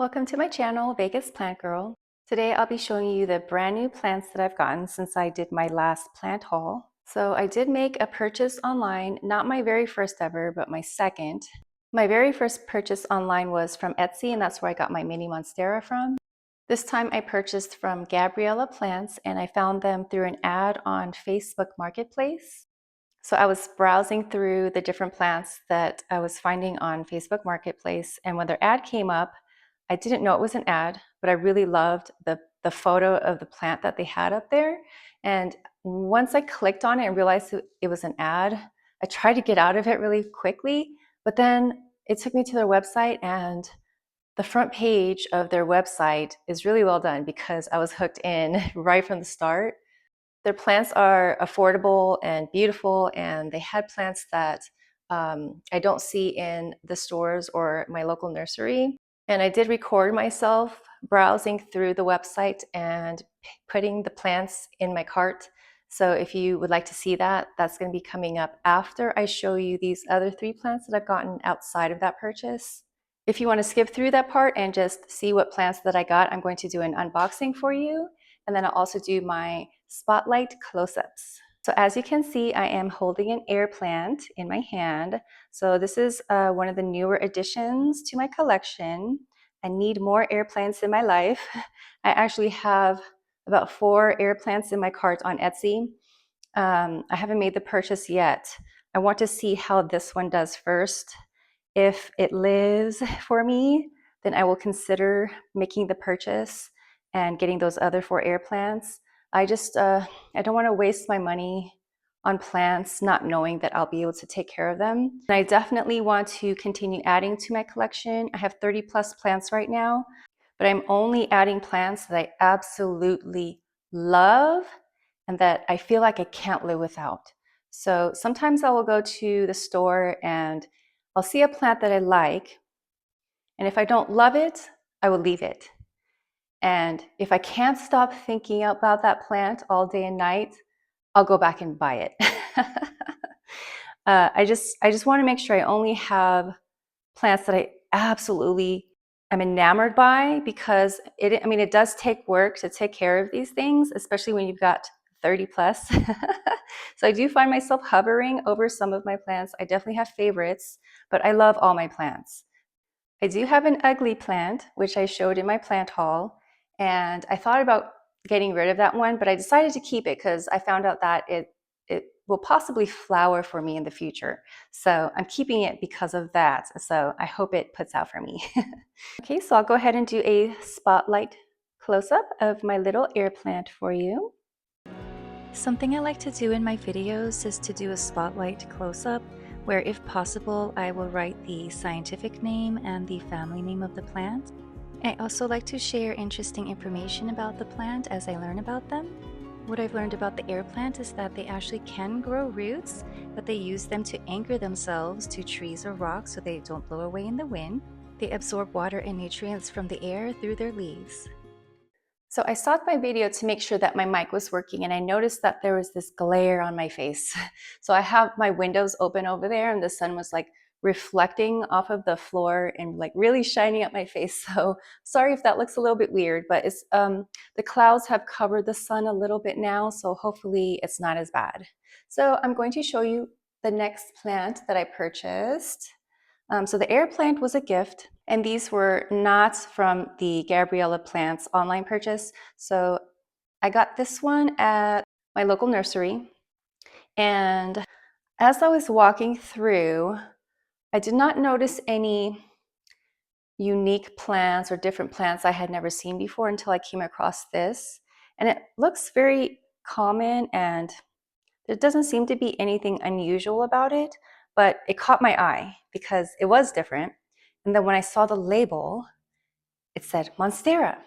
Welcome to my channel, Vegas Plant Girl. Today I'll be showing you the brand new plants that I've gotten since I did my last plant haul. So I did make a purchase online, not my very first ever, but my second. My very first purchase online was from Etsy, and that's where I got my mini Monstera from. This time I purchased from Gabriella Plants, and I found them through an ad on Facebook Marketplace. So I was browsing through the different plants that I was finding on Facebook Marketplace, and when their ad came up, I didn't know it was an ad, but I really loved the photo of the plant that they had up there. And once I clicked on it and realized it was an ad, I tried to get out of it really quickly, but then it took me to their website, and the front page of their website is really well done because I was hooked in right from the start. Their plants are affordable and beautiful, and they had plants that I don't see in the stores or my local nursery. And I did record myself browsing through the website and putting the plants in my cart. So if you would like to see that, that's going to be coming up after I show you these other 3 plants that I've gotten outside of that purchase. If you want to skip through that part and just see what plants that I got, I'm going to do an unboxing for you. And then I'll also do my spotlight close-ups. So as you can see, I am holding an air plant in my hand. So this is one of the newer additions to my collection. I need more air plants in my life. I actually have about 4 air plants in my cart on Etsy. I haven't made the purchase yet. I want to see how this one does first. If it lives for me, then I will consider making the purchase and getting those other 4 air plants. I don't want to waste my money on plants not knowing that I'll be able to take care of them. And I definitely want to continue adding to my collection. I have 30 plus plants right now, but I'm only adding plants that I absolutely love and that I feel like I can't live without. So sometimes I will go to the store and I'll see a plant that I like, and if I don't love it, I will leave it. And if I can't stop thinking about that plant all day and night, I'll go back and buy it. I just want to make sure I only have plants that I absolutely am enamored by, because it does take work to take care of these things, especially when you've got 30 plus. So I do find myself hovering over some of my plants. I definitely have favorites, but I love all my plants. I do have an ugly plant, which I showed in my plant haul, and I thought about getting rid of that one, but I decided to keep it because I found out that it will possibly flower for me in the future. So I'm keeping it because of that. So I hope it puts out for me. Okay, so I'll go ahead and do a spotlight close-up of my little air plant for you. Something I like to do in my videos is to do a spotlight close-up where, if possible, I will write the scientific name and the family name of the plant. I also like to share interesting information about the plant as I learn about them. What I've learned about the air plant is that they actually can grow roots, but they use them to anchor themselves to trees or rocks so they don't blow away in the wind. They absorb water and nutrients from the air through their leaves. So I stopped my video to make sure that my mic was working, and I noticed that there was this glare on my face. So I have my windows open over there, and the sun was like reflecting off of the floor and like really shining at my face. So sorry if that looks a little bit weird, but it's the clouds have covered the sun a little bit now, so hopefully it's not as bad. So I'm going to show you the next plant that I purchased. So the air plant was a gift, and these were not from the Gabriella Plants online purchase. So I got this one at my local nursery, and as I was walking through, I did not notice any unique plants or different plants I had never seen before until I came across this. And it looks very common, and there doesn't seem to be anything unusual about it, but it caught my eye because it was different. And then when I saw the label, it said Monstera.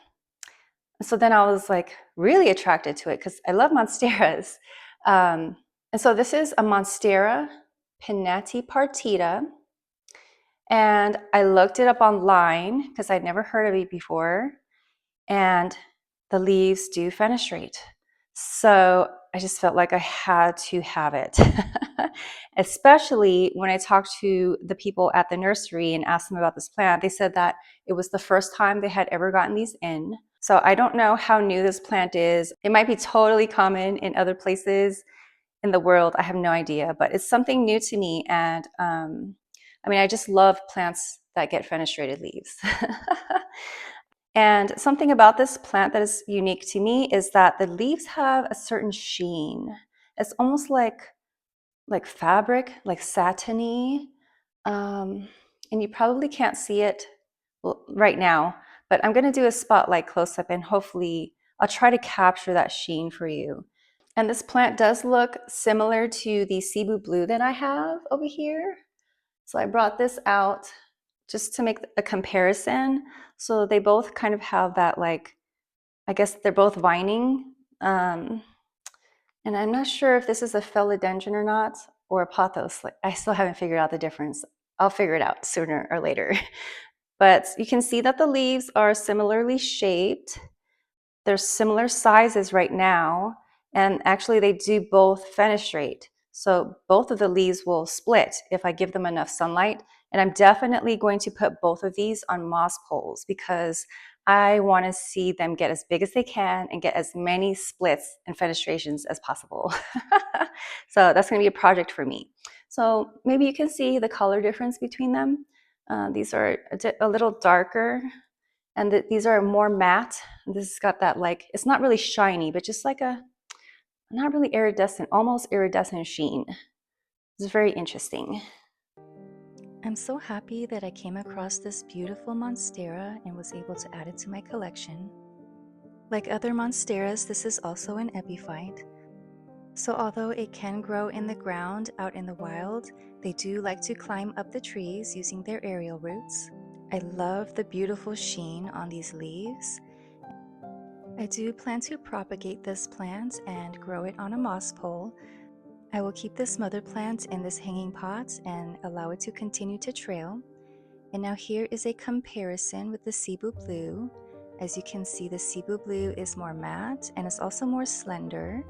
So then I was like really attracted to it because I love Monsteras. And so this is a Monstera pinnati partita. And I looked it up online because I'd never heard of it before. And the leaves do fenestrate. So I just felt like I had to have it. Especially when I talked to the people at the nursery and asked them about this plant, they said that it was the first time they had ever gotten these in. So I don't know how new this plant is. It might be totally common in other places in the world. I have no idea, but it's something new to me. And I mean, I just love plants that get fenestrated leaves. And something about this plant that is unique to me is that the leaves have a certain sheen. It's almost like fabric, like satiny. And you probably can't see it right now, but I'm going to do a spotlight close up and hopefully I'll try to capture that sheen for you. And this plant does look similar to the Cebu Blue that I have over here. So I brought this out just to make a comparison. So they both kind of have that, like, I guess they're both vining. And I'm not sure if this is a philodendron or not, or a pothos. Like, I still haven't figured out the difference. I'll figure it out sooner or later. But you can see that the leaves are similarly shaped. They're similar sizes right now, and actually they do both fenestrate. So both of the leaves will split if I give them enough sunlight. And I'm definitely going to put both of these on moss poles because I want to see them get as big as they can and get as many splits and fenestrations as possible. So that's going to be a project for me. So maybe you can see the color difference between them. These are a little darker and these are more matte. This has got that, like, it's not really shiny, but just like a, not really iridescent, almost iridescent sheen. It's very interesting. I'm so happy that I came across this beautiful Monstera and was able to add it to my collection. Like other Monsteras, this is also an epiphyte. So although it can grow in the ground out in the wild, they do like to climb up the trees using their aerial roots. I love the beautiful sheen on these leaves. I do plan to propagate this plant and grow it on a moss pole. I will keep this mother plant in this hanging pot and allow it to continue to trail. And now here is a comparison with the Cebu Blue. As you can see, the Cebu Blue is more matte and is also more slender.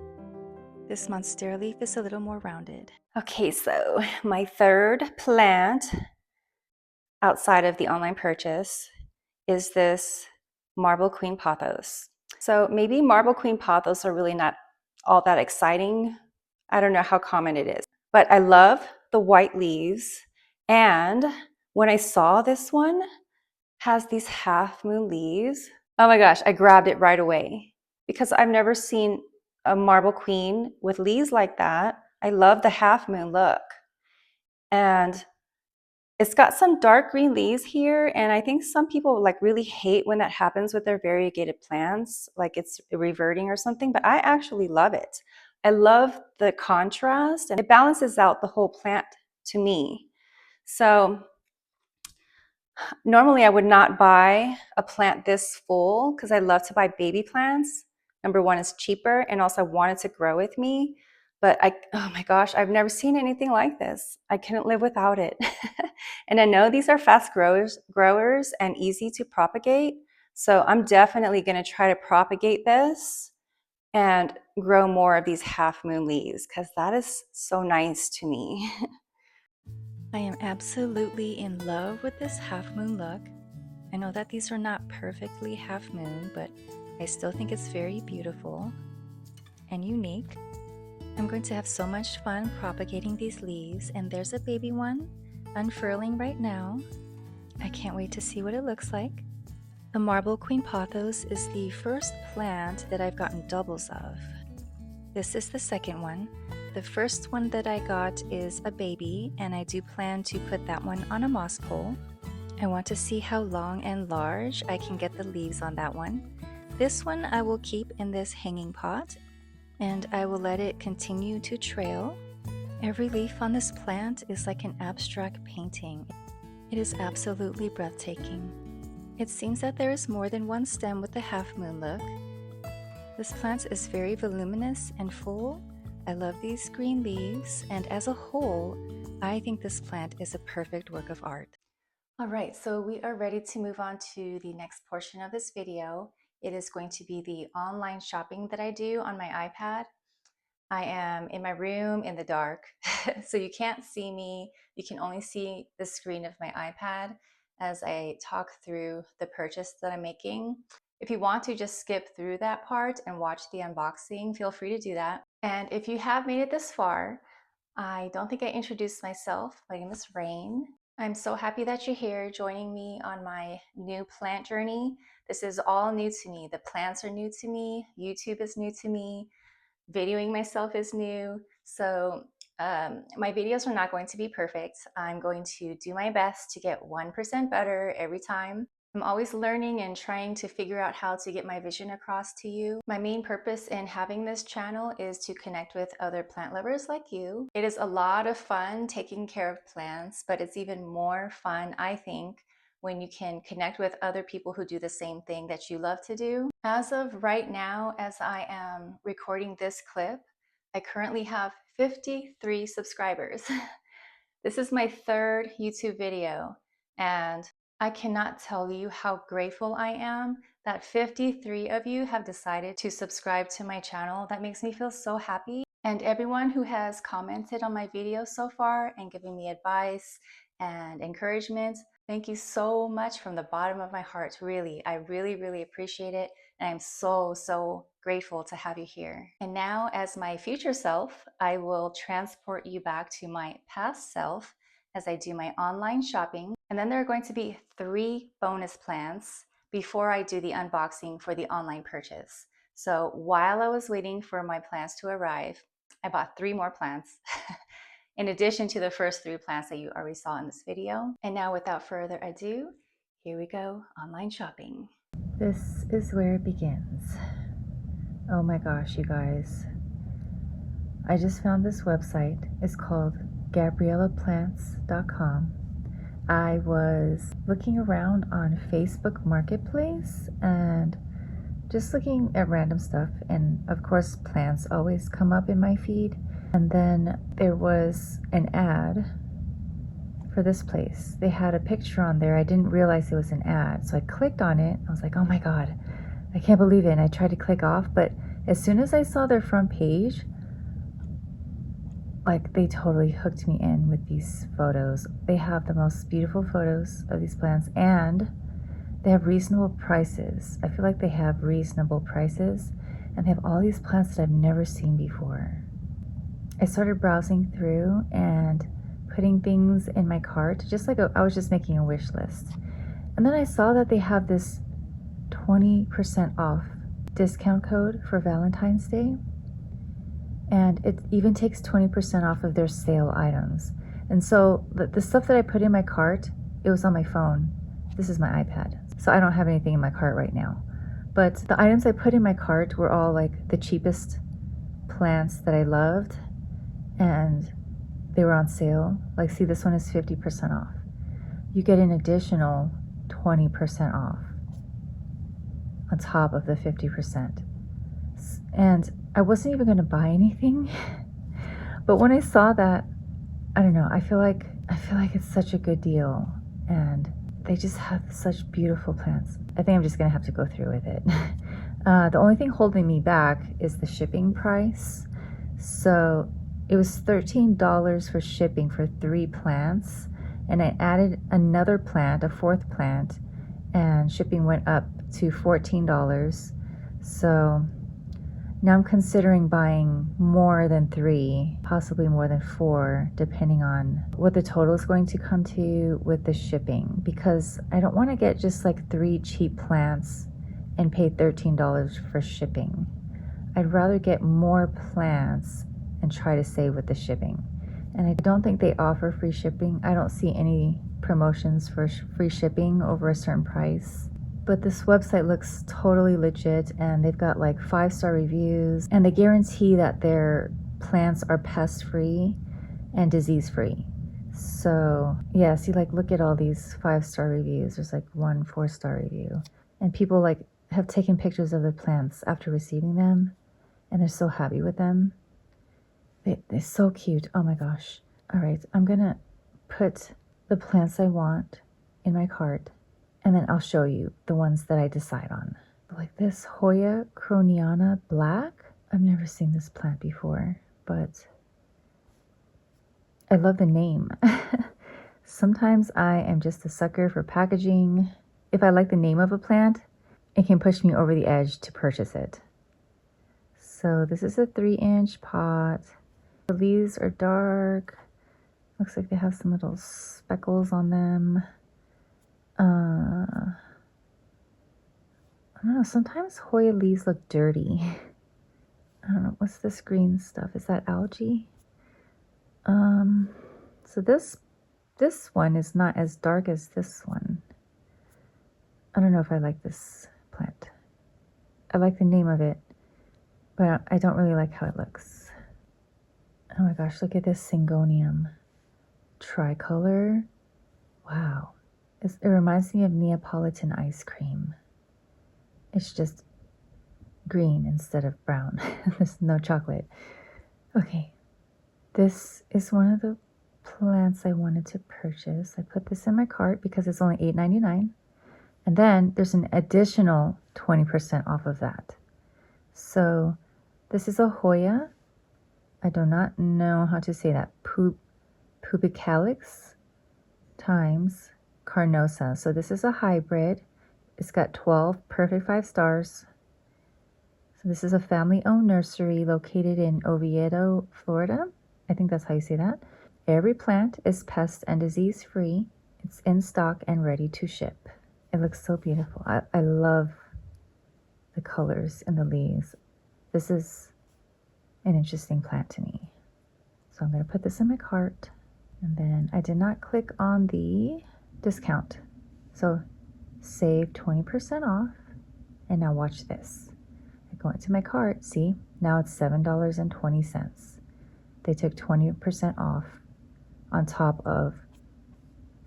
This Monstera leaf is a little more rounded. Okay, so my third plant outside of the online purchase is this Marble Queen Pothos. So maybe Marble Queen Pothos are really not all that exciting. I don't know how common it is, but I love the white leaves. And when I saw this one has these half moon leaves, oh my gosh, I grabbed it right away because I've never seen a Marble Queen with leaves like that. I love the half moon look. And it's got some dark green leaves here, and I think some people like really hate when that happens with their variegated plants, like it's reverting or something, but I actually love it. I love the contrast and it balances out the whole plant to me. So normally I would not buy a plant this full because I love to buy baby plants. Number one, it's cheaper, and also I wanted to grow with me. But oh my gosh, I've never seen anything like this. I couldn't live without it. And I know these are fast growers and easy to propagate. So I'm definitely going to try to propagate this and grow more of these half moon leaves because that is so nice to me. I am absolutely in love with this half moon look. I know that these are not perfectly half moon, but I still think it's very beautiful and unique. I'm going to have so much fun propagating these leaves, and there's a baby one unfurling right now. I can't wait to see what it looks like. The Marble Queen Pothos is the first plant that I've gotten doubles of. This is the second one. The first one that I got is a baby, and I do plan to put that one on a moss pole. I want to see how long and large I can get the leaves on that one. This one I will keep in this hanging pot, and I will let it continue to trail. Every leaf on this plant is like an abstract painting. It is absolutely breathtaking. It seems that there is more than one stem with the half moon look. This plant is very voluminous and full. I love these green leaves, and as a whole, I think this plant is a perfect work of art. All right, so we are ready to move on to the next portion of this video. It is going to be the online shopping that I do on my iPad. I am in my room in the dark, so you can't see me. You can only see the screen of my iPad as I talk through the purchase that I'm making. If you want to just skip through that part and watch the unboxing, feel free to do that. And if you have made it this far, I don't think I introduced myself. My name is Rain. I'm so happy that you're here joining me on my new plant journey. This is all new to me. The plants are new to me. YouTube is new to me. Videoing myself is new. So my videos are not going to be perfect. I'm going to do my best to get 1% better every time. I'm always learning and trying to figure out how to get my vision across to you. My main purpose in having this channel is to connect with other plant lovers like you. It is a lot of fun taking care of plants, but it's even more fun, I think, when you can connect with other people who do the same thing that you love to do. As of right now, as I am recording this clip, I currently have 53 subscribers. This is my third YouTube video, and I cannot tell you how grateful I am that 53 of you have decided to subscribe to my channel. That makes me feel so happy. And everyone who has commented on my videos so far and given me advice and encouragement, thank you so much from the bottom of my heart. Really, I really appreciate it. And I'm so grateful to have you here. And now, as my future self, I will transport you back to my past self as I do my online shopping. And then there are going to be 3 bonus plans before I do the unboxing for the online purchase. So while I was waiting for my plants to arrive, I bought 3 more plants in addition to the first 3 plants that you already saw in this video. And now, without further ado, here we go, online shopping. This is where it begins. Oh my gosh, you guys. I just found this website. It's called GabriellaPlants.com. I was looking around on Facebook Marketplace and just looking at random stuff, and of course plants always come up in my feed. And then there was an ad for this place. They had a picture on there. I didn't realize it was an ad, so I clicked on it. I was like, oh my god, I can't believe it. And I tried to click off, but as soon as I saw their front page, like, they totally hooked me in with these photos. They have the most beautiful photos of these plants, and they have reasonable prices. I feel like they have reasonable prices, and they have all these plants that I've never seen before. I started browsing through and putting things in my cart, just like I was just making a wish list. And then I saw that they have this 20% off discount code for Valentine's Day. And it even takes 20% off of their sale items. And so the stuff that I put in my cart, it was on my phone. This is my iPad. So I don't have anything in my cart right now. But the items I put in my cart were all like the cheapest plants that I loved. And they were on sale. Like, see, this one is 50% off. You get an additional 20% off on top of the 50%. And I wasn't even going to buy anything. But when I saw that, I don't know, I feel like it's such a good deal. And they just have such beautiful plants. I think I'm just going to have to go through with it. The only thing holding me back is the shipping price. So it was $13 for shipping for 3 plants, and I added another plant, a 4th plant, and shipping went up to $14. So now I'm considering buying more than 3, possibly more than 4, depending on what the total is going to come to with the shipping, because I don't want to get just like 3 cheap plants and pay $13 for shipping. I'd rather get more plants and try to save with the shipping. And I don't think they offer free shipping. I don't see any promotions for free shipping over a certain price. But this website looks totally legit, and they've got like 5-star reviews, and they guarantee that their plants are pest free and disease free. So yeah, see, like, look at all these 5-star reviews. There's like 1 4-star review, and people like have taken pictures of their plants after receiving them, and they're so happy with them. They're so cute. Oh my gosh. All right, I'm gonna put the plants I want in my cart, and then I'll show you the ones that I decide on. Like this Hoya Croniana Black. I've never seen this plant before, but I love the name. Sometimes I am just a sucker for packaging. If I like the name of a plant, it can push me over the edge to purchase it. So this is a 3-inch pot. The leaves are dark. Looks like they have some little speckles on them. I don't know, sometimes Hoya leaves look dirty. I don't know, what's this green stuff? Is that algae? So this one is not as dark as this one. I don't know if I like this plant. I like the name of it, but I don't really like how it looks. Oh my gosh, look at this Syngonium tricolor. Wow. It reminds me of Neapolitan ice cream. It's just green instead of brown. There's no chocolate. Okay, this is one of the plants I wanted to purchase. I put this in my cart because it's only $8.99. And then there's an additional 20% off of that. So this is a Hoya. I do not know how to say that. Pubicalix times carnosa. So this is a hybrid. It's got 12 perfect 5 stars. So this is a family-owned nursery located in Oviedo, Florida. I think that's how you say that. Every plant is pest and disease free. It's in stock and ready to ship. It looks so beautiful. I love the colors in the leaves. This is an interesting plant to me. So I'm going to put this in my cart. And then I did not click on the discount. So save 20% off. And now watch this. I go into my cart. See, now it's $7.20. They took 20% off on top of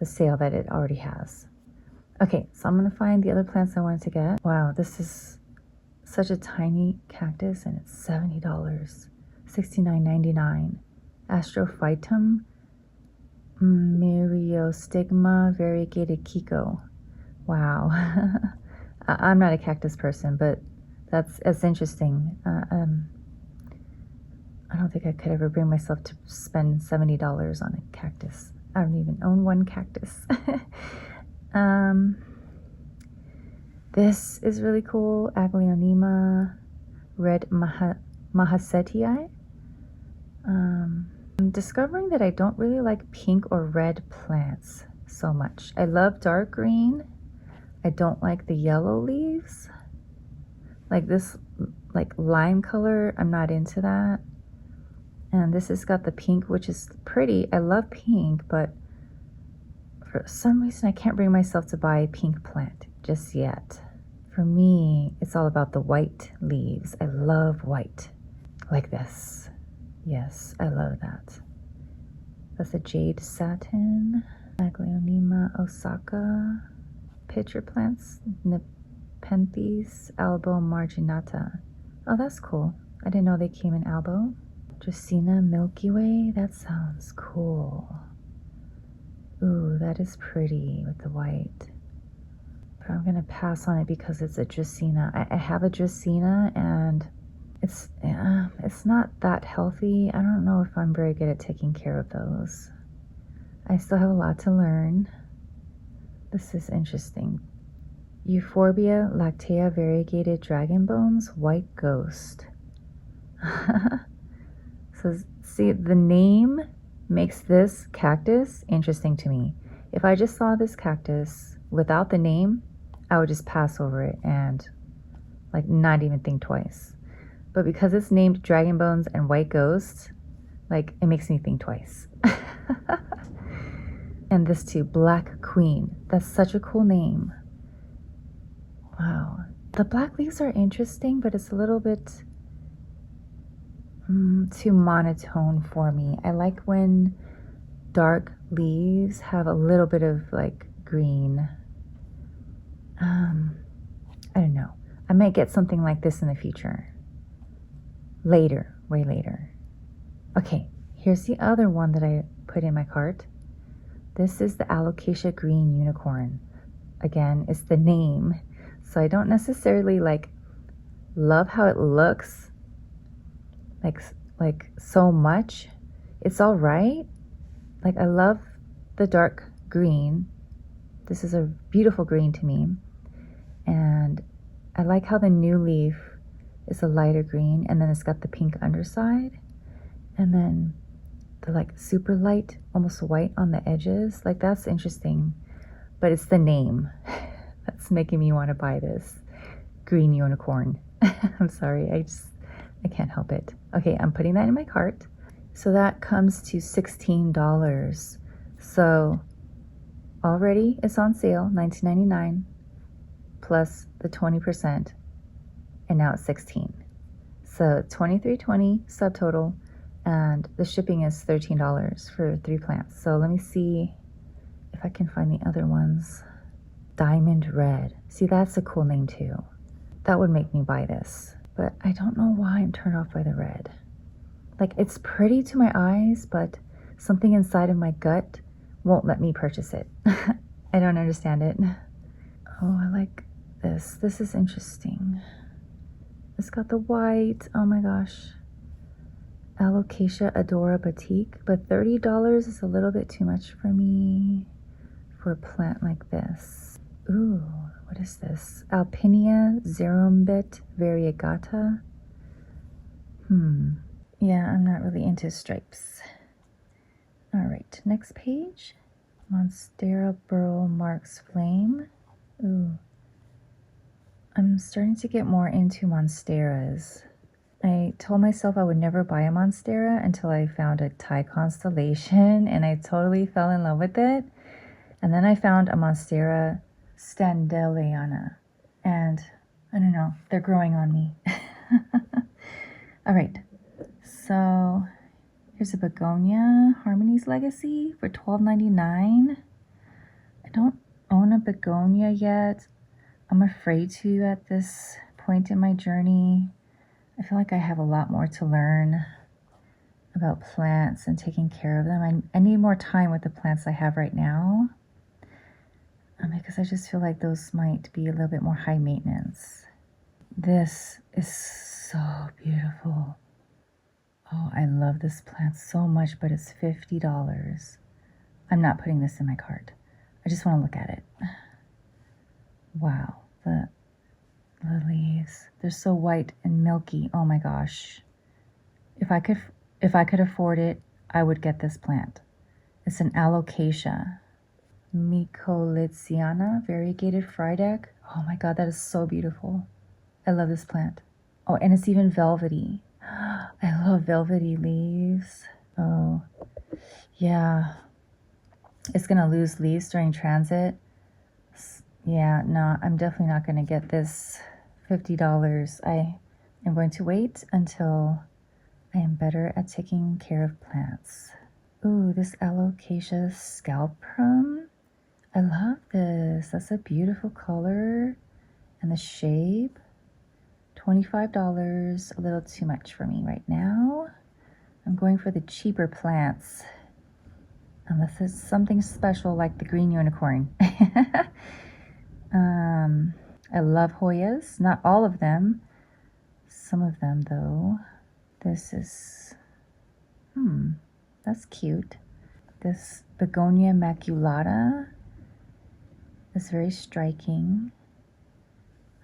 the sale that it already has. Okay, so I'm going to find the other plants I wanted to get. Wow, this is such a tiny cactus and it's $70. $69.99. Astrophytum Myriostigma variegated Kiko. Wow. I'm not a cactus person, but that's interesting. I don't think I could ever bring myself to spend $70 on a cactus. I don't even own one cactus. This is really cool. Aglaonema red Mahasetii. I'm discovering that I don't really like pink or red plants so much. I love dark green. I don't like the yellow leaves. Like this, like lime color, I'm not into that. And this has got the pink, which is pretty. I love pink, but for some reason I can't bring myself to buy a pink plant just yet. For me, it's all about the white leaves. I love white, like this. Yes, I love that. That's a jade satin, Aglaonema osaka, pitcher plants, Nepenthes albo marginata. Oh, that's cool. I didn't know they came in albo. Dracaena Milky Way, that sounds cool. Ooh, that is pretty with the white. But I'm gonna pass on it because it's a Dracaena. I have a Dracaena and it's not that healthy. I don't know if I'm very good at taking care of those. I still have a lot to learn. This is interesting. Euphorbia lactea variegated dragon bones, white ghost. So see, the name makes this cactus interesting to me. If I just saw this cactus without the name, I would just pass over it and like not even think twice. But because it's named Dragon Bones and White Ghost, like it makes me think twice. And this too, Black Queen. That's such a cool name. Wow. The black leaves are interesting, but it's a little bit too monotone for me. I like when dark leaves have a little bit of like green. I don't know. I might get something like this in the future. Later, way later. Okay, here's the other one that I put in my cart. This is the Alocasia Green Unicorn. Again, it's the name. So I don't necessarily like love how it looks, like so much. It's all right. Like, I love the dark green. This is a beautiful green to me. And I like how the new leaf is a lighter green, and then it's got the pink underside, and then the like super light, almost white on the edges. Like, that's interesting. But it's the name that's making me want to buy this green unicorn. I'm sorry, I can't help it. Okay, I'm putting that in my cart. So that comes to $16. So already it's on sale, $19.99 plus the 20%, and now it's $16. So $23.20 subtotal, and the shipping is $13 for 3 plants. So let me see if I can find the other ones. Diamond Red. See, that's a cool name too. That would make me buy this, but I don't know why I'm turned off by the red. Like, it's pretty to my eyes, but something inside of my gut won't let me purchase it. I don't understand it. Oh, I like this. This is interesting. It's got the white. Oh my gosh. Alocasia Adora Batik, but $30 is a little bit too much for me for a plant like this. Ooh, what is this? Alpinia Zerumbit Variegata. Yeah, I'm not really into stripes. All right, next page. Monstera Burl Marks Flame. Ooh. I'm starting to get more into monsteras. I told myself I would never buy a monstera until I found a Thai constellation, and I totally fell in love with it. And then I found a Monstera standelliana, and I don't know, they're growing on me. All right, so here's a begonia, Harmony's Legacy, for $12.99. I don't own a begonia yet. I'm afraid to at this point in my journey. I feel like I have a lot more to learn about plants and taking care of them. I need more time with the plants I have right now, because I just feel like those might be a little bit more high maintenance. This is so beautiful. Oh, I love this plant so much, but it's $50. I'm not putting this in my cart. I just want to look at it. Wow, the leaves. They're so white and milky. Oh my gosh. If I could afford it, I would get this plant. It's an alocasia. Mycolitziana variegated frydek. Oh my god, that is so beautiful. I love this plant. Oh, and it's even velvety. I love velvety leaves. Oh, yeah. It's gonna lose leaves during transit. Yeah, no, I'm definitely not gonna get this $50. I am going to wait until I am better at taking care of plants. Ooh, this alocasia scalprum. I love this. That's a beautiful color. And the shape. $25, a little too much for me right now. I'm going for the cheaper plants. Unless it's something special like the green unicorn. I love Hoyas. Not all of them. Some of them, though. This is... that's cute. This Begonia maculata is very striking.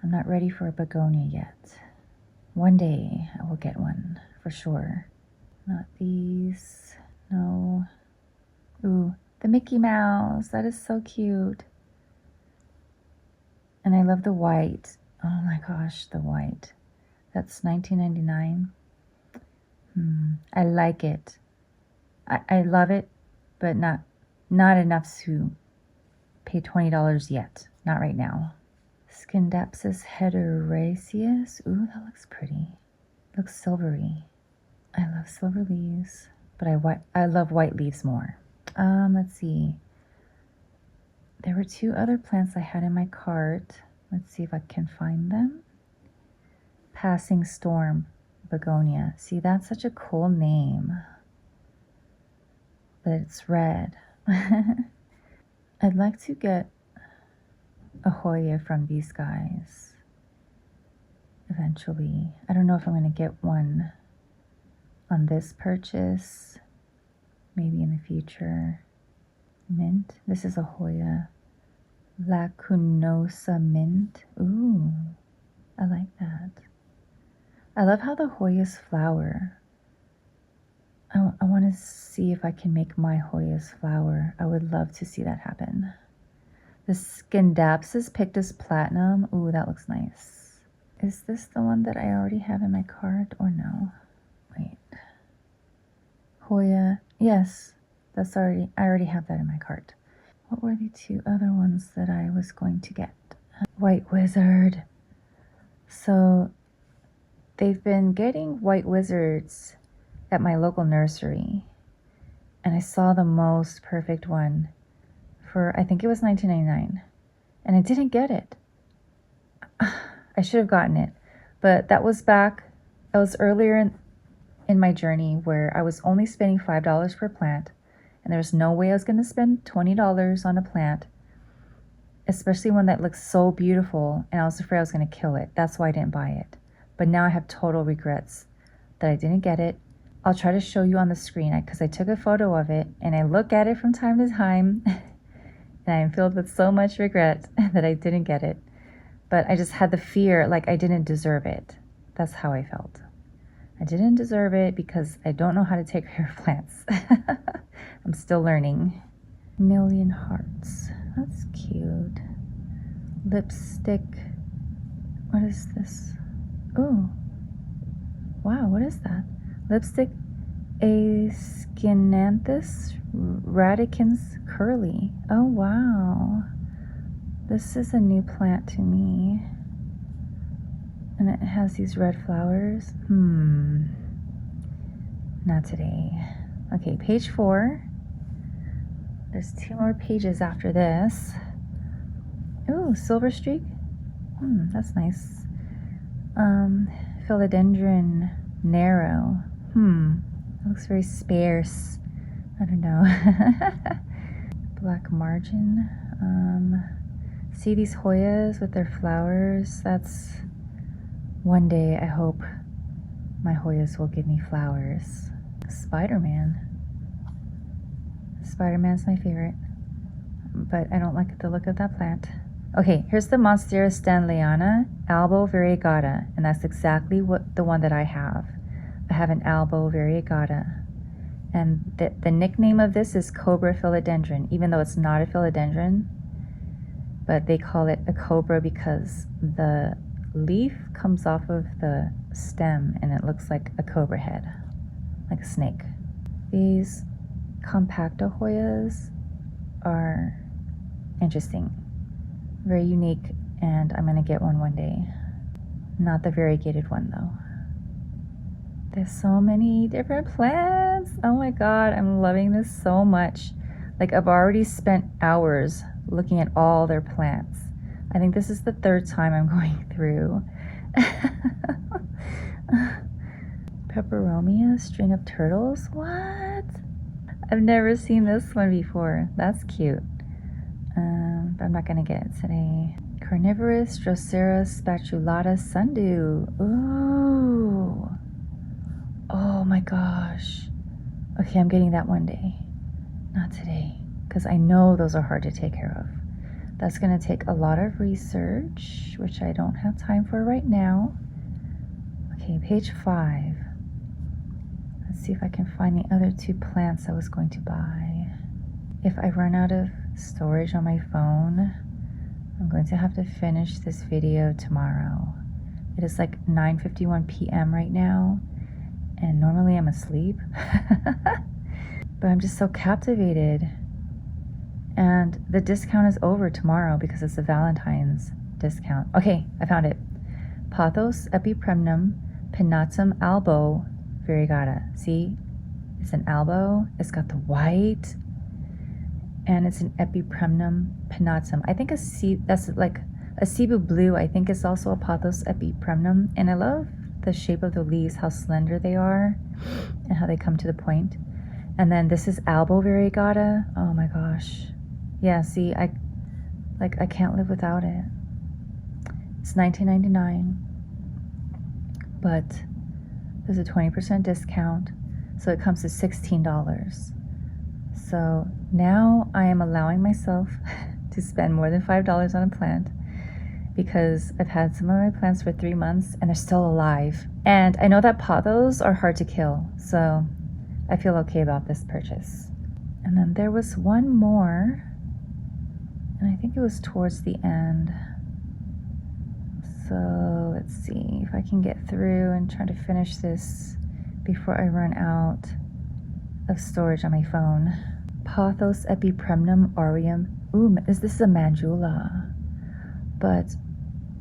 I'm not ready for a begonia yet. One day I will get one, for sure. Not these. No. Ooh, the Mickey Mouse. That is so cute. And I love the white. Oh my gosh, the white. That's $19.99. I like it. I love it, but not enough to pay $20 yet. Not right now. Scindapsus hederaceus. Ooh, that looks pretty. Looks silvery. I love silver leaves, but I love white leaves more. Let's see. There were 2 other plants I had in my cart. Let's see if I can find them. Passing Storm Begonia. See, that's such a cool name. But it's red. I'd like to get a Hoya from these guys eventually. I don't know if I'm going to get one on this purchase, maybe in the future. Mint. This is a Hoya. Lacunosa mint. Ooh, I like that. I love how the Hoyas flower. I want to see if I can make my Hoyas flower. I would love to see that happen. The Scindapsus Pictus Platinum. Ooh, that looks nice. Is this the one that I already have in my cart or no? Wait. Hoya. Yes, that's I already have that in my cart. What were the two other ones that I was going to get? White Wizard. So they've been getting white wizards at my local nursery, and I saw the most perfect one for, I think it was $19.99, and I didn't get it. I should have gotten it, but that was earlier in my journey where I was only spending $5 per plant, and there was no way I was going to spend $20 on a plant, especially one that looks so beautiful, and I was afraid I was going to kill it. That's why I didn't buy it. But now I have total regrets that I didn't get it. I'll try to show you on the screen because I took a photo of it and I look at it from time to time and I am filled with so much regret that I didn't get it. But I just had the fear like I didn't deserve it. That's how I felt. I didn't deserve it because I don't know how to take care of plants. I'm still learning. Million Hearts. That's cute. Lipstick. What is this? Oh. Wow, what is that? Lipstick Aescyananthus radicans curly. Oh, wow. This is a new plant to me. And it has these red flowers. Not today. Okay, page 4. There's 2 more pages after this. Ooh, silver streak. That's nice. Philodendron narrow. It looks very sparse. I don't know. Black margin. See these Hoyas with their flowers? That's one day I hope my Hoyas will give me flowers. Spider-Man. Spider-Man's my favorite, but I don't like the look of that plant. Okay, here's the Monstera Stanleyana Albo Variegata, and that's exactly the one that I have. I have an Albo Variegata, and the nickname of this is Cobra Philodendron, even though it's not a philodendron, but they call it a cobra because the leaf comes off of the stem and it looks like a cobra head, like a snake. These Compacta Hoyas are interesting, very unique, and I'm gonna get one day. Not the variegated one though. There's so many different plants. Oh my god, I'm loving this so much. Like, I've already spent hours looking at all their plants. I think this is the 3rd time I'm going through. Peperomia, string of turtles. What? I've never seen this one before. That's cute. But I'm not gonna get it today. Carnivorous Drosera spatulata sundew. Ooh. Oh my gosh. Okay, I'm getting that one day. Not today, because I know those are hard to take care of. That's gonna take a lot of research, which I don't have time for right now. Okay, page 5. Let's see if I can find the other 2 plants I was going to buy. If I run out of storage on my phone, I'm going to have to finish this video tomorrow. It is like 9:51 p.m. right now, and normally I'm asleep. But I'm just so captivated. And the discount is over tomorrow because it's a Valentine's discount. Okay, I found it. Pothos epipremnum pinnatum albo variegata. See, it's an albo. It's got the white, and it's an epipremnum pinnatum. I think that's like a Cebu blue. I think it's also a Pothos epipremnum, and I love the shape of the leaves, how slender they are, and how they come to the point. And then this is Albo Variegata. Oh my gosh. Yeah, see, I can't live without it. It's $19.99. But There's a 20% discount, so it comes to $16. So now I am allowing myself to spend more than $5 on a plant because I've had some of my plants for 3 months and they're still alive. And I know that pothos are hard to kill, so I feel okay about this purchase. And then there was one more, and I think it was towards the end. So let's see if I can get through and try to finish this before I run out of storage on my phone. Pothos epipremnum aureum. Ooh, this is a mandula. But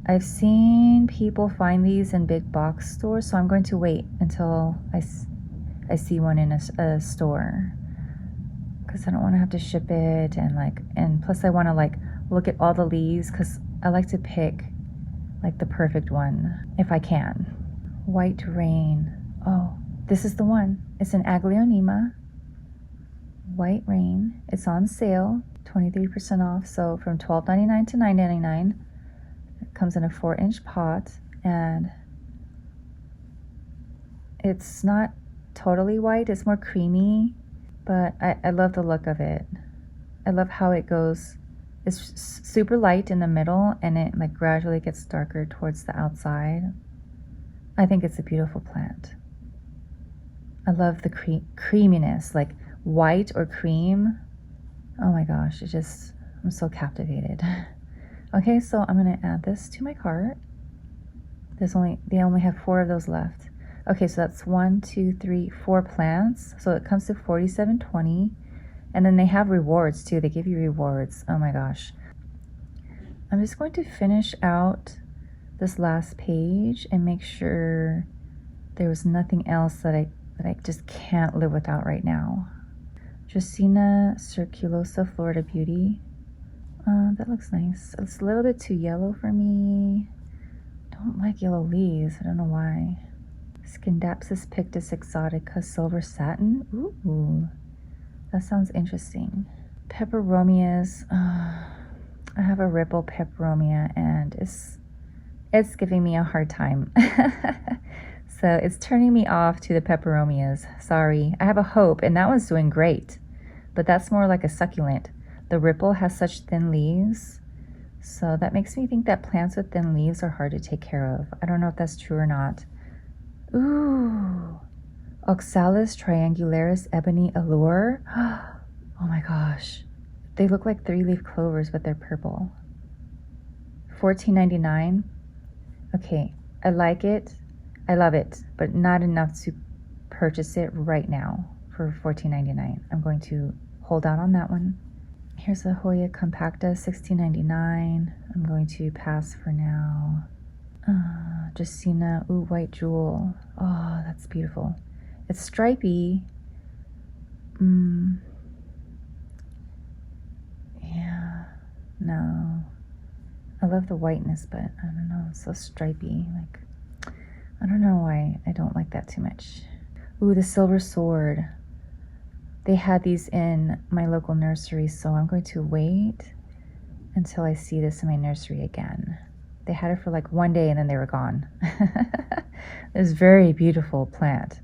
I've seen people find these in big box stores, so I'm going to wait until I see one in a store, because I don't want to have to ship it, and plus I want to look at all the leaves, because I like to pick the perfect one if I can. White rain. Oh, this is the one. It's an Aglaonema. White rain. It's on sale, 23% off. So from $12.99 to $9.99. It comes in a 4-inch pot, and it's not totally white. It's more creamy, but I love the look of it. I love how it goes. It's super light in the middle, and it gradually gets darker towards the outside. I think it's a beautiful plant. I love the creaminess, like white or cream. Oh my gosh, I'm so captivated. Okay, so I'm gonna add this to my cart. They only have 4 of those left. Okay, so that's 1, 2, 3, 4 plants. So it comes to $47.20. And then they have rewards too. They give you rewards. Oh my gosh. I'm just going to finish out this last page and make sure there was nothing else that I just can't live without right now. Dracaena circulosa Florida Beauty. That looks nice. It's a little bit too yellow for me. Don't like yellow leaves. I don't know why. Scindapsus pictus exotica silver satin. Ooh. That sounds interesting. Peperomias. I have a ripple peperomia, and it's giving me a hard time. So it's turning me off to the peperomias. Sorry. I have a hope, and that one's doing great. But that's more like a succulent. The ripple has such thin leaves, so that makes me think that plants with thin leaves are hard to take care of. I don't know if that's true or not. Ooh. Oxalis triangularis ebony allure. Oh my gosh. They look like 3-leaf clovers, but they're purple. $14.99. Okay, I like it. I love it, but not enough to purchase it right now for $14.99. I'm going to hold out on that one. Here's a Hoya compacta, $16.99. I'm going to pass for now. Dracaena, ooh, white jewel. Oh, that's beautiful. It's stripy. Yeah. No. I love the whiteness, but I don't know. It's so stripy. I don't know why I don't like that too much. Ooh, the silver sword. They had these in my local nursery, so I'm going to wait until I see this in my nursery again. They had it for 1 day and then they were gone. It's a very beautiful plant.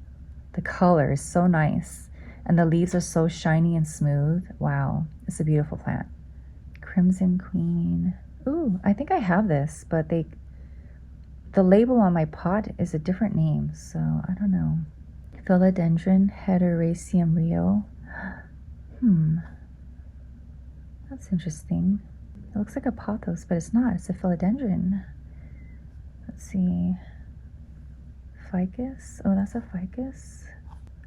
The color is so nice, and the leaves are so shiny and smooth. Wow, it's a beautiful plant. Crimson Queen. Ooh, I think I have this, but the label on my pot is a different name, so I don't know. Philodendron Hederaceum Rio. That's interesting. It looks like a pothos, but it's not. It's a philodendron. Let's see. Ficus. Oh, that's a ficus.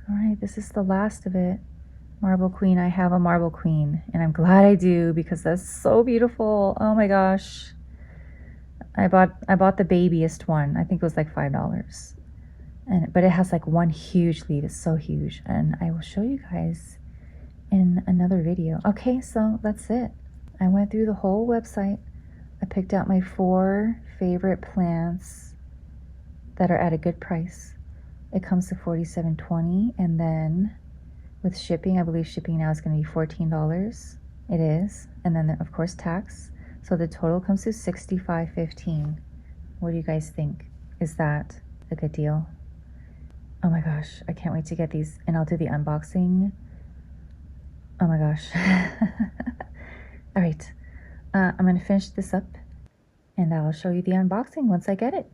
All right, this is the last of it. Marble Queen. I have a Marble Queen, and I'm glad I do, because that's so beautiful. Oh my gosh. I bought the babyest one. I think it was $5. But it has one huge leaf. It's so huge, and I will show you guys in another video. Okay, so that's it. I went through the whole website. I picked out my 4 favorite plants that are at a good price. It comes to $47.20, and then with shipping, I believe shipping now is going to be $14. It is, and then of course tax. So the total comes to $65.15. What do you guys think? Is that a good deal? Oh my gosh, I can't wait to get these and I'll do the unboxing. Oh my gosh. All right, I'm gonna finish this up and I'll show you the unboxing once I get it.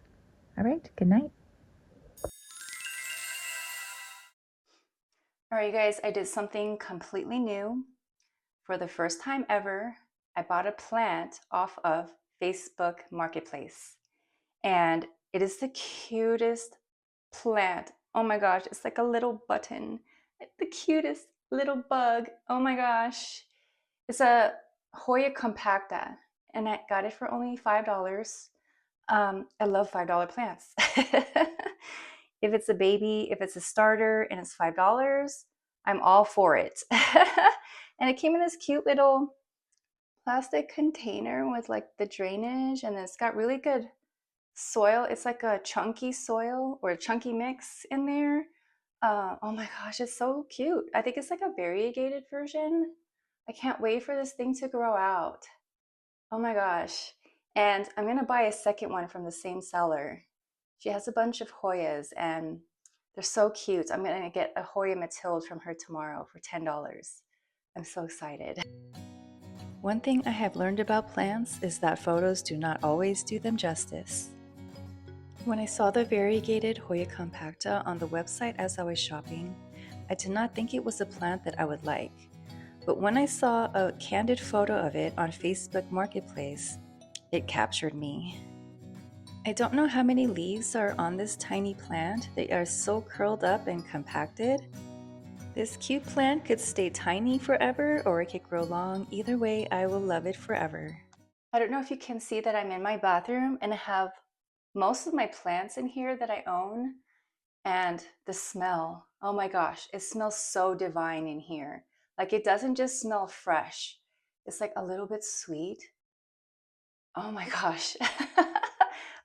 All right, good night. All right, you guys, I did something completely new. For the first time ever, I bought a plant off of Facebook Marketplace. And it is the cutest plant. Oh my gosh, it's like a little button. The cutest little bug. Oh my gosh. It's a Hoya compacta, and I got it for only $5. I love $5 plants. If it's a baby, if it's a starter and it's $5, I'm all for it. And it came in this cute little plastic container with like the drainage, and it's got really good soil. It's like a chunky soil or a chunky mix in there. Oh my gosh, it's so cute. I think it's like a variegated version. I can't wait for this thing to grow out. Oh my gosh. And I'm gonna buy a second one from the same seller. She has a bunch of Hoyas and they're so cute. I'm gonna get a Hoya Matilde from her tomorrow for $10. I'm so excited. One thing I have learned about plants is that photos do not always do them justice. When I saw the variegated Hoya compacta on the website as I was shopping, I did not think it was a plant that I would like. But when I saw a candid photo of it on Facebook Marketplace, it captured me. I don't know how many leaves are on this tiny plant. They are so curled up and compacted. This cute plant could stay tiny forever or it could grow long. Either way, I will love it forever. I don't know if you can see that I'm in my bathroom and I have most of my plants in here that I own. And the smell, oh my gosh, it smells so divine in here. Like it doesn't just smell fresh, it's like a little bit sweet. Oh my gosh.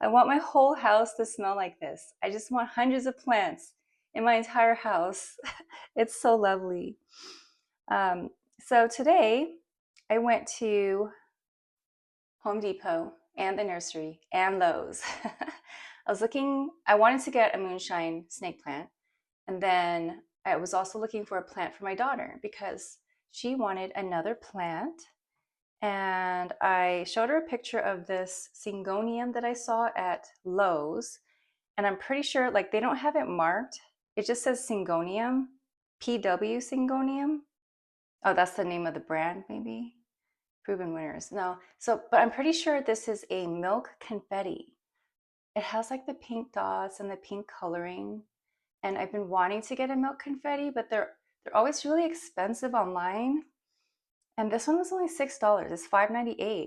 I want my whole house to smell like this. I just want hundreds of plants in my entire house. It's so lovely. Um, so today I went to Home Depot and the nursery and Lowe's. I wanted to get a moonshine snake plant. And then I was also looking for a plant for my daughter because she wanted another plant. And I showed her a picture of this syngonium that I saw at Lowe's. And I'm pretty sure, like, they don't have it marked. It just says syngonium, PW syngonium. Oh, that's the name of the brand, maybe. Proven winners. No. So, but I'm pretty sure this is a milk confetti. It has like the pink dots and the pink coloring. And I've been wanting to get a milk confetti, but they're always really expensive online. And this one was only $6. It's $5.98.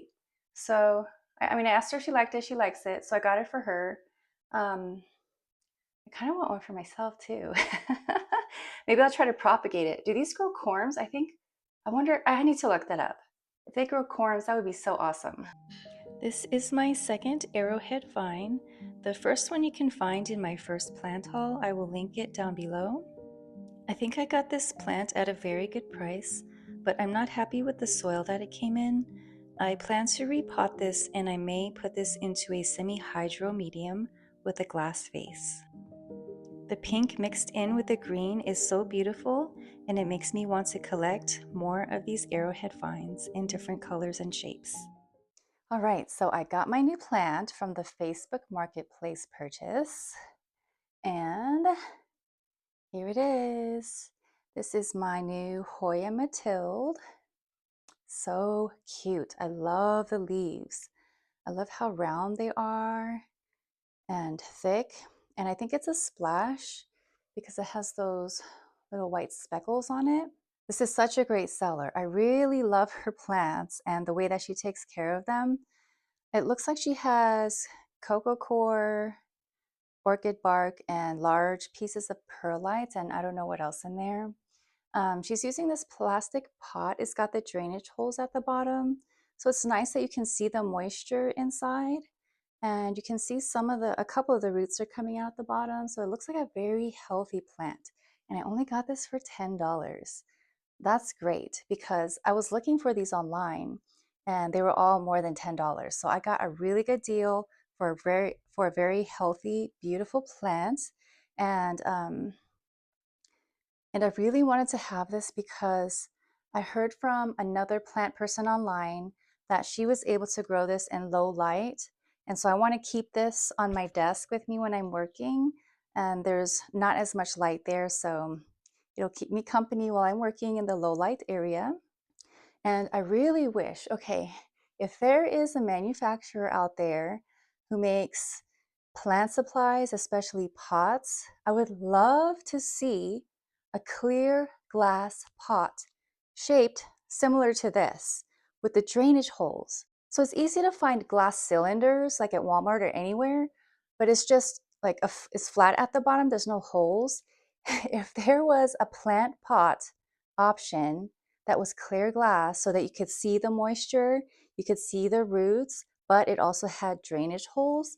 So I mean, I asked her if she liked it. She likes it, so I got it for her. I kind of want one for myself too. Maybe I'll try to propagate it. Do these grow corms? I wonder. I need to look that up. If they grow corms, that would be so awesome. This is my second arrowhead vine. The first one you can find in my first plant haul. I will link it down below. I think I got this plant at a very good price, but I'm not happy with the soil that it came in. I plan to repot this and I may put this into a semi-hydro medium with a glass vase. The pink mixed in with the green is so beautiful and it makes me want to collect more of these arrowhead vines in different colors and shapes. All right, so I got my new plant from the Facebook Marketplace purchase, and here it is. This is my new Hoya Matilde. So cute. I love the leaves. I love how round they are and thick. And I think it's a splash because it has those little white speckles on it. This is such a great seller. I really love her plants and the way that she takes care of them. It looks like she has coco coir, orchid bark, and large pieces of perlite, and I don't know what else in there. She's using this plastic pot. It's got the drainage holes at the bottom. So it's nice that you can see the moisture inside. And you can see a couple of the roots are coming out the bottom. So it looks like a very healthy plant. And I only got this for $10. That's great because I was looking for these online and they were all more than $10. So I got a really good deal for a very healthy, beautiful plant. And I really wanted to have this because I heard from another plant person online that she was able to grow this in low light. And so I want to keep this on my desk with me when I'm working. And there's not as much light there, so it'll keep me company while I'm working in the low light area. And I really wish, okay, if there is a manufacturer out there who makes plant supplies, especially pots, I would love to see a clear glass pot shaped similar to this with the drainage holes. So it's easy to find glass cylinders like at Walmart or anywhere, but it's just like it's flat at the bottom, there's no holes. If there was a plant pot option that was clear glass so that you could see the moisture, you could see the roots, but it also had drainage holes,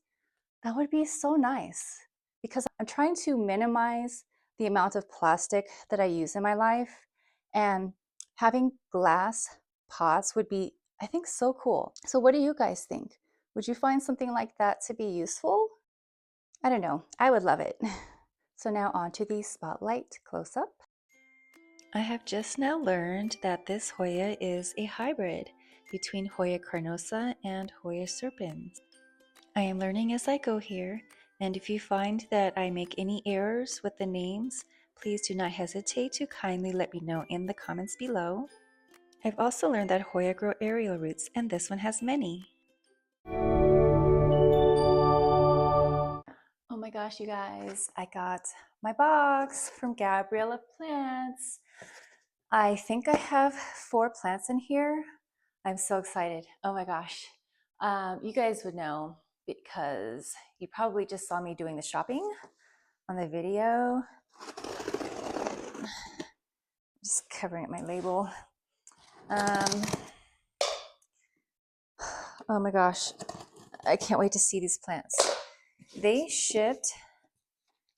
that would be so nice because I'm trying to minimize the amount of plastic that I use in my life, and having glass pots would be, I think, so cool. So what do you guys think? Would you find something like that to be useful? I don't know. I would love it. So now on to the spotlight close-up. I have just now learned that this Hoya is a hybrid between Hoya carnosa and Hoya serpens. I am learning as I go here, and if you find that I make any errors with the names, please do not hesitate to kindly let me know in the comments below. I've also learned that Hoya grow aerial roots, and this one has many. Oh my gosh, you guys, I got my box from Gabriella Plants. I think I have 4 plants in here. I'm so excited. Oh my gosh. You guys would know because you probably just saw me doing the shopping on the video. Just covering up my label. Oh my gosh. I can't wait to see these plants. They shipped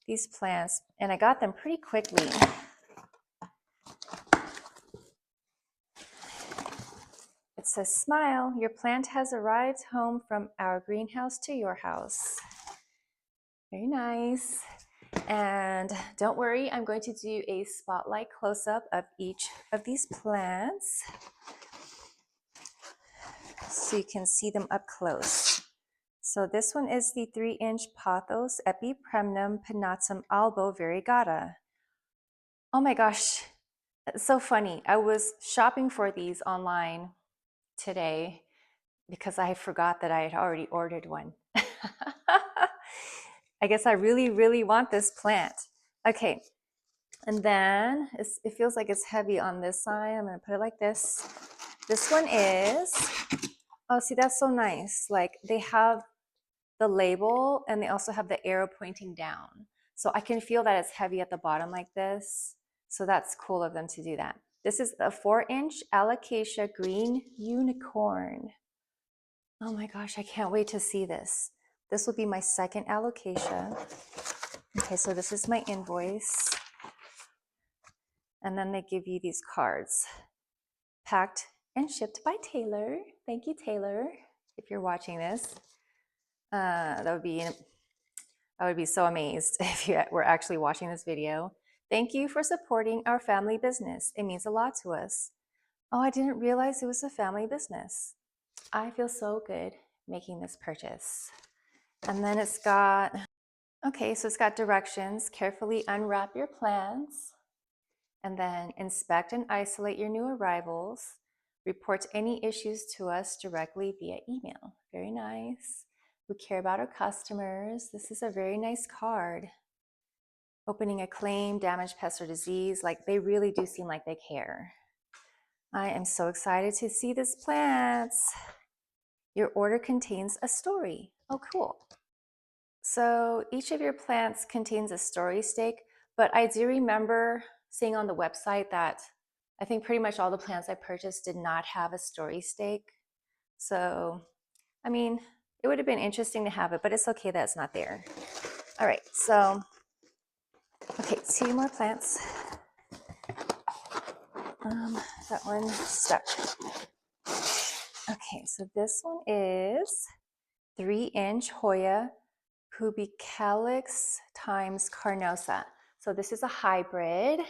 these plants and I got them pretty quickly. It says, "Smile, your plant has arrived home from our greenhouse to your house." Very nice. And don't worry, I'm going to do a spotlight close-up of each of these plants so you can see them up close. So this one is the 3-inch Pothos Epipremnum Pinnatum Albo Variegata. Oh my gosh, that's so funny. I was shopping for these online today because I forgot that I had already ordered one. I guess I really, really want this plant. Okay, and then it feels like it's heavy on this side. I'm gonna put it like this. This one is, oh, see, that's so nice. Like they have the label and they also have the arrow pointing down. So I can feel that it's heavy at the bottom like this. So that's cool of them to do that. This is a 4-inch Alocasia Green Unicorn. Oh my gosh, I can't wait to see this. This will be my second alocasia. Okay, so this is my invoice. And then they give you these cards. Packed and shipped by Taylor. Thank you, Taylor, if you're watching this. I would be so amazed if you were actually watching this video. Thank you for supporting our family business. It means a lot to us. Oh, I didn't realize it was a family business. I feel so good making this purchase. And then it's got, okay, so it's got directions. Carefully unwrap your plants and then inspect and isolate your new arrivals. Report any issues to us directly via email. Very nice. We care about our customers. This is a very nice card. Opening a claim, damage, pest, or disease. Like they really do seem like they care. I am so excited to see this plants. Your order contains a story. Oh, cool. So each of your plants contains a story stake, but I do remember seeing on the website that I think pretty much all the plants I purchased did not have a story stake. So, I mean, it would have been interesting to have it, but it's okay that it's not there. All right, so, okay, 2 more plants. That one stuck. Okay, so this one is 3-inch Hoya pubicalix times carnosa. So this is a hybrid.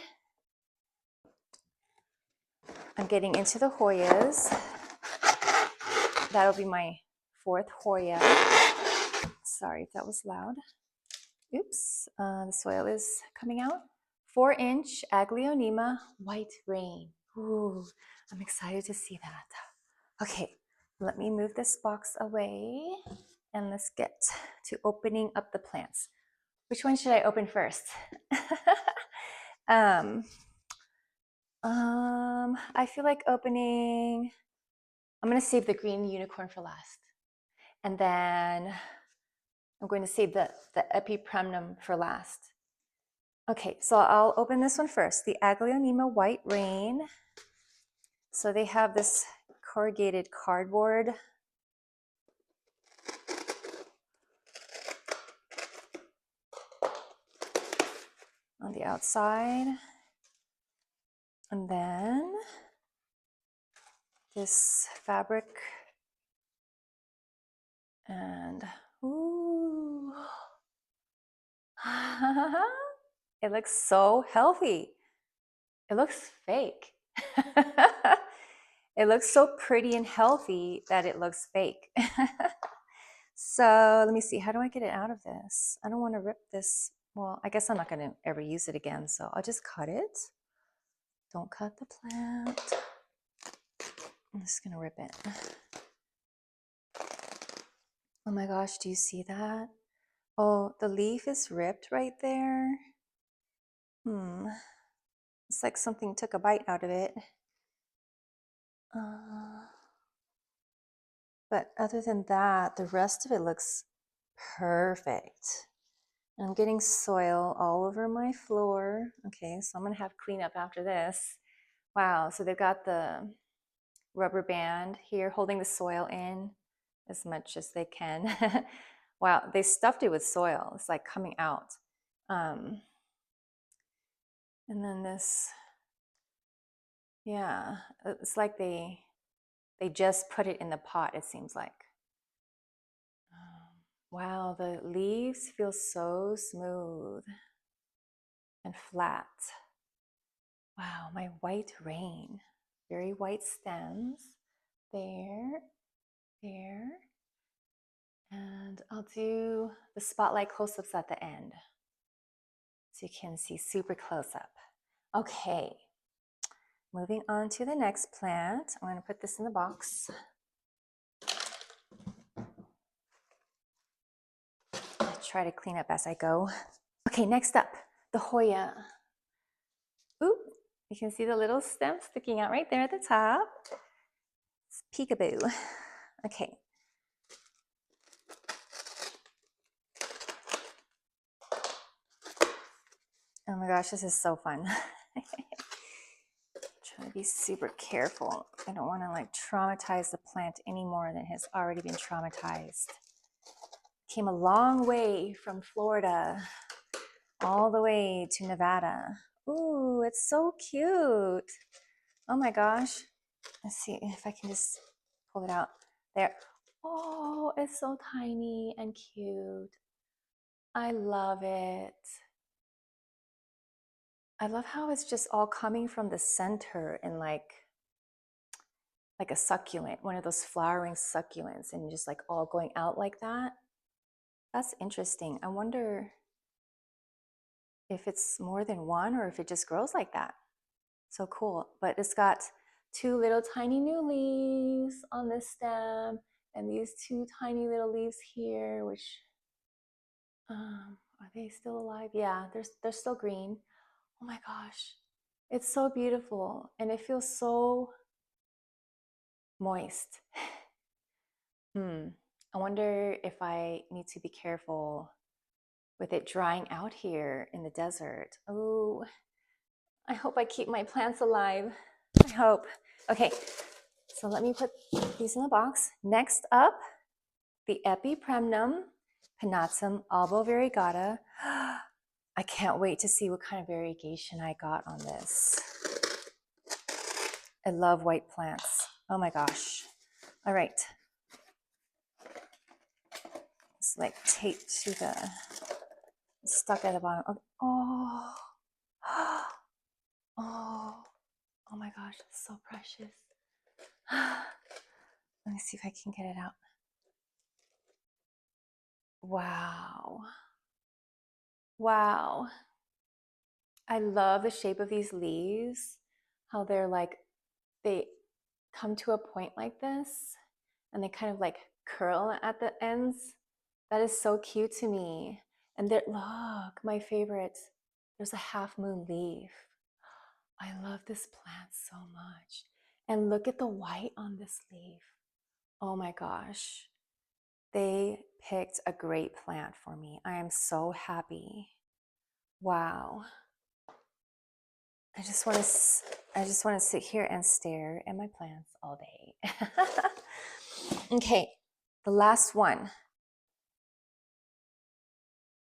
I'm getting into the Hoyas. That'll be my 4th Hoya. Sorry if that was loud. Oops, the soil is coming out. 4-inch Aglaonema White Rain. Ooh, I'm excited to see that. Okay, let me move this box away and let's get to opening up the plants. Which one should I open first? I feel like opening, I'm gonna save the green unicorn for last. And then I'm going to save the epipremnum for last. Okay, so I'll open this one first, the Aglaonema White Rain. So they have this corrugated cardboard. On the outside. And then this fabric. And ooh. It looks so healthy. It looks fake. It looks so pretty and healthy that it looks fake. So let me see, how do I get it out of this? I don't want to rip this. Well, I guess I'm not going to ever use it again, so I'll just cut it. Don't cut the plant. I'm just going to rip it. Oh my gosh, do you see that? Oh, the leaf is ripped right there. It's like something took a bite out of it. But other than that, the rest of it looks perfect. And I'm getting soil all over my floor. Okay, so I'm gonna have cleanup after this. Wow, so they've got the rubber band here holding the soil in as much as they can. Wow, they stuffed it with soil. It's like coming out. And then this, yeah, it's like they just put it in the pot, it seems like. Wow, the leaves feel so smooth and flat. Wow, my white rain. Very white stems. There, there. And I'll do the spotlight close-ups at the end, so you can see super close-up. Okay, moving on to the next plant. I'm going to put this in the box. I try to clean up as I go. Okay, next up, the Hoya. Ooh, you can see the little stem sticking out right there at the top. It's peekaboo. Okay. Oh my gosh, this is so fun. Try to be super careful. I don't want to like traumatize the plant any more than has already been traumatized. Came a long way from Florida all the way to Nevada. Ooh, it's so cute. Oh my gosh. Let's see if I can just pull it out. There. Oh, it's so tiny and cute. I love it. I love how it's just all coming from the center and like a succulent, one of those flowering succulents, and just like all going out like that. That's interesting. I wonder if it's more than one or if it just grows like that. So cool. But it's got 2 little tiny new leaves on this stem and these 2 tiny little leaves here, which are they still alive? Yeah, they're still green. Oh my gosh. It's so beautiful and it feels so moist. I wonder if I need to be careful with it drying out here in the desert. Oh, I hope I keep my plants alive. I hope. Okay, so let me put these in the box. Next up, the Epipremnum pinnatum albo variegata. I can't wait to see what kind of variegation I got on this. I love white plants. Oh my gosh. All right. like taped to the, stuck at the bottom. Okay. Oh, oh, oh my gosh, it's so precious. Let me see if I can get it out. Wow. Wow. I love the shape of these leaves, how they're like, they come to a point like this and they kind of like curl at the ends. That is so cute to me. And there, look, my favorite, there's a half moon leaf. I love this plant so much. And look at the white on this leaf. Oh my gosh. They picked a great plant for me. I am so happy. Wow. I just want to sit here and stare at my plants all day. Okay, the last one.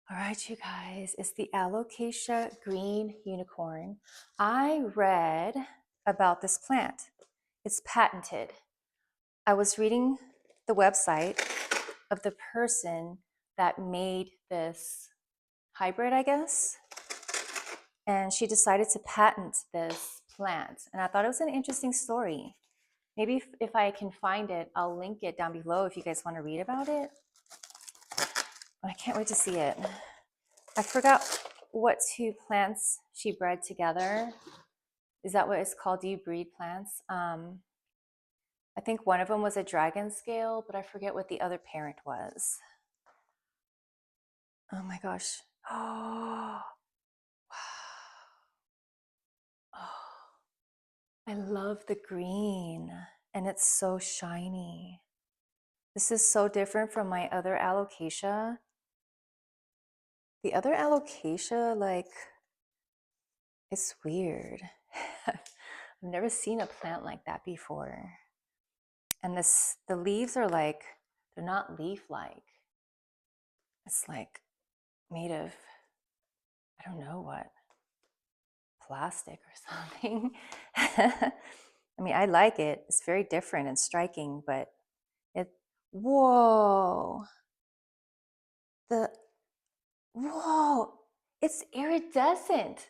All right, you guys, it's the Alocasia green unicorn. I read about this plant. It's patented. I was reading the website of the person that made this hybrid, I guess, and she decided to patent this plant. And I thought it was an interesting story. Maybe if I can find it, I'll link it down below if you guys want to read about it. I can't wait to see it. I forgot what two plants she bred together. Is that what it's called? Do you breed plants? I think one of them was a dragon scale, but I forget what the other parent was. Oh my gosh. Oh, oh, I love the green and it's so shiny. This is so different from my other alocasia. The other alocasia, like, it's weird. I've never seen a plant like that before. And the leaves are like, they're not leaf-like. It's like made of, I don't know what, plastic or something. I mean, I like it. It's very different and striking, but whoa. Whoa, it's iridescent.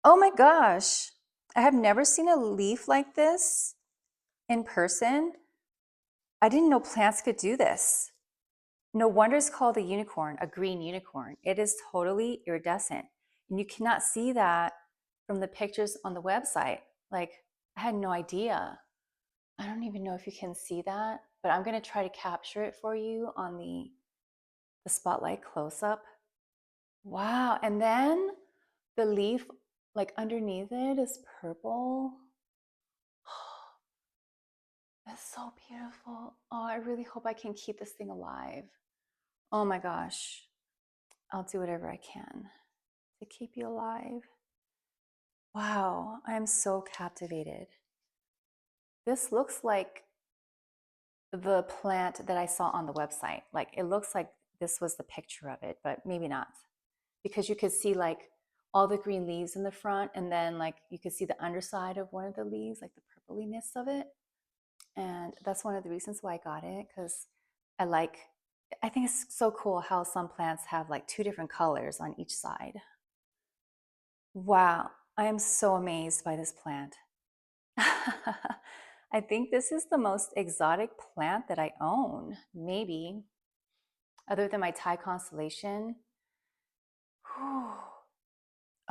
Oh my gosh. I have never seen a leaf like this in person. I didn't know plants could do this. No wonder it's called a unicorn, a green unicorn. It is totally iridescent. And you cannot see that from the pictures on the website. Like, I had no idea. I don't even know if you can see that, but I'm gonna try to capture it for you on the spotlight close-up. Wow, and then the leaf, like underneath it, is purple. That's so beautiful. Oh, I really hope I can keep this thing alive. Oh my gosh. I'll do whatever I can to keep you alive. Wow, I am so captivated. This looks like the plant that I saw on the website. Like, it looks like this was the picture of it, but maybe not. Because you could see like all the green leaves in the front, and then like you could see the underside of one of the leaves, like the purpliness of it. And that's one of the reasons why I got it, because I think it's so cool how some plants have like two different colors on each side. Wow, I am so amazed by this plant. I think this is the most exotic plant that I own, maybe, other than my Thai constellation. Whew.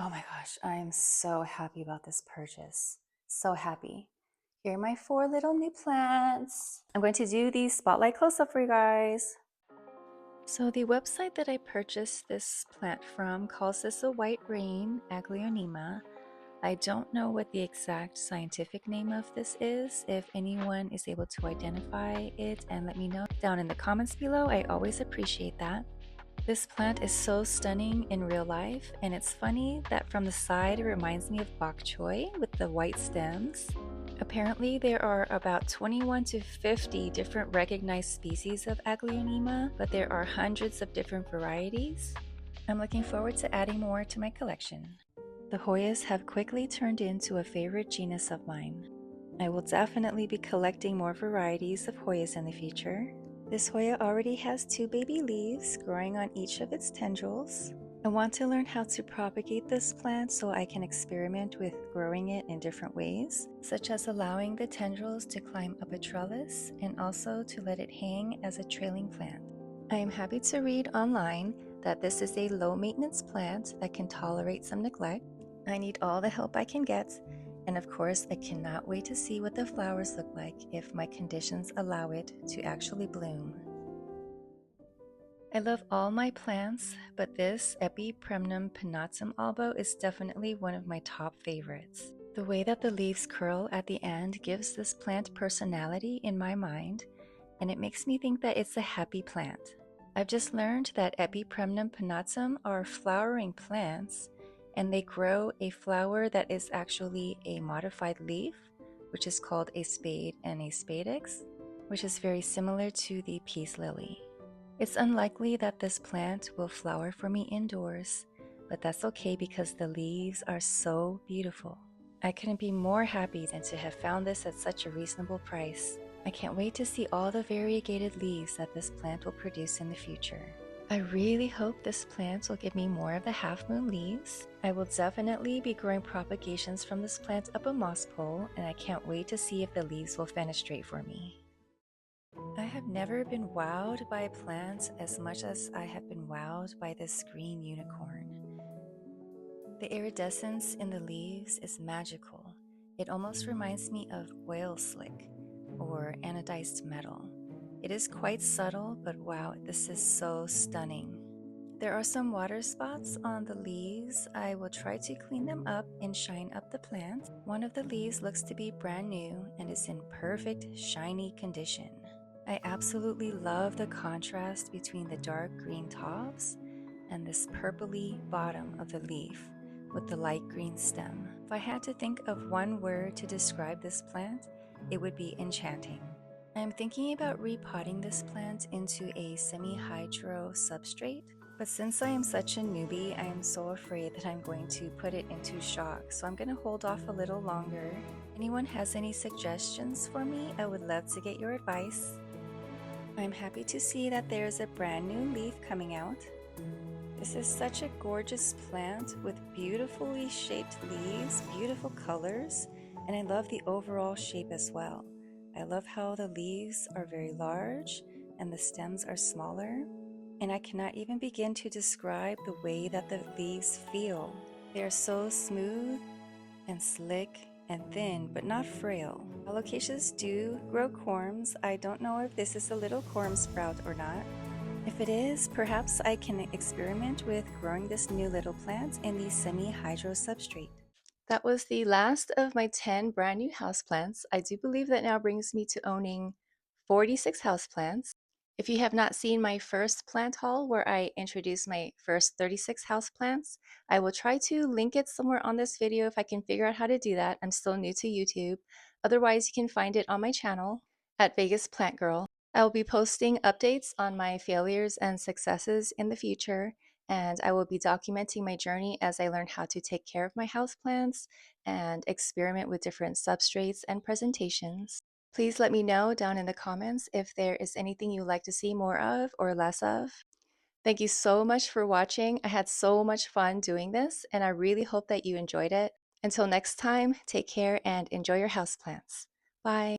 Oh my gosh, I am so happy about this purchase. So happy. Here are my 4 little new plants. I'm going to do the spotlight close-up for you guys. So the website that I purchased this plant from calls this a white rain aglaonema. I don't know what the exact scientific name of this is. If anyone is able to identify it and let me know down in the comments below, I always appreciate that. This plant is so stunning in real life, and it's funny that from the side it reminds me of bok choy with the white stems. Apparently there are about 21 to 50 different recognized species of aglaonema, but there are hundreds of different varieties. I'm looking forward to adding more to my collection. The Hoyas have quickly turned into a favorite genus of mine. I will definitely be collecting more varieties of Hoyas in the future. This Hoya already has 2 baby leaves growing on each of its tendrils. I want to learn how to propagate this plant so I can experiment with growing it in different ways, such as allowing the tendrils to climb up a trellis and also to let it hang as a trailing plant. I am happy to read online that this is a low-maintenance plant that can tolerate some neglect. I need all the help I can get, and of course I cannot wait to see what the flowers look like if my conditions allow it to actually bloom. I love all my plants, but this Epipremnum pinnatum albo is definitely one of my top favorites. The way that the leaves curl at the end gives this plant personality in my mind, and it makes me think that it's a happy plant. I've just learned that Epipremnum pinnatum are flowering plants, and they grow a flower that is actually a modified leaf, which is called a spade and a spadix, which is very similar to the peace lily. It's unlikely that this plant will flower for me indoors, but that's okay because the leaves are so beautiful. I couldn't be more happy than to have found this at such a reasonable price. I can't wait to see all the variegated leaves that this plant will produce in the future. I really hope this plant will give me more of the half-moon leaves. I will definitely be growing propagations from this plant up a moss pole, and I can't wait to see if the leaves will fenestrate for me. I have never been wowed by a plant as much as I have been wowed by this green unicorn. The iridescence in the leaves is magical. It almost reminds me of oil slick or anodized metal. It is quite subtle, but wow, this is so stunning. There are some water spots on the leaves. I will try to clean them up and shine up the plant. One of the leaves looks to be brand new and is in perfect shiny condition. I absolutely love the contrast between the dark green tops and this purpley bottom of the leaf with the light green stem. If I had to think of one word to describe this plant, it would be enchanting. I am thinking about repotting this plant into a semi-hydro substrate, but since I am such a newbie, I am so afraid that I'm going to put it into shock, so I'm going to hold off a little longer. Anyone has any suggestions for me? I would love to get your advice. I'm happy to see that there's a brand new leaf coming out. This is such a gorgeous plant with beautifully shaped leaves, beautiful colors, and I love the overall shape as well. I love how the leaves are very large and the stems are smaller, and I cannot even begin to describe the way that the leaves feel. They are so smooth and slick and thin, but not frail. Alocasias do grow corms. I don't know if this is a little corm sprout or not. If it is, perhaps I can experiment with growing this new little plant in the semi-hydro substrate. That was the last of my 10 brand new houseplants. I do believe that now brings me to owning 46 houseplants. If you have not seen my first plant haul where I introduced my first 36 houseplants, I will try to link it somewhere on this video if I can figure out how to do that. I'm still new to YouTube. Otherwise, you can find it on my channel at Vegas Plant Girl. I will be posting updates on my failures and successes in the future, and I will be documenting my journey as I learn how to take care of my houseplants and experiment with different substrates and presentations. Please let me know down in the comments if there is anything you'd like to see more of or less of. Thank you so much for watching. I had so much fun doing this, and I really hope that you enjoyed it. Until next time, take care and enjoy your houseplants. Bye.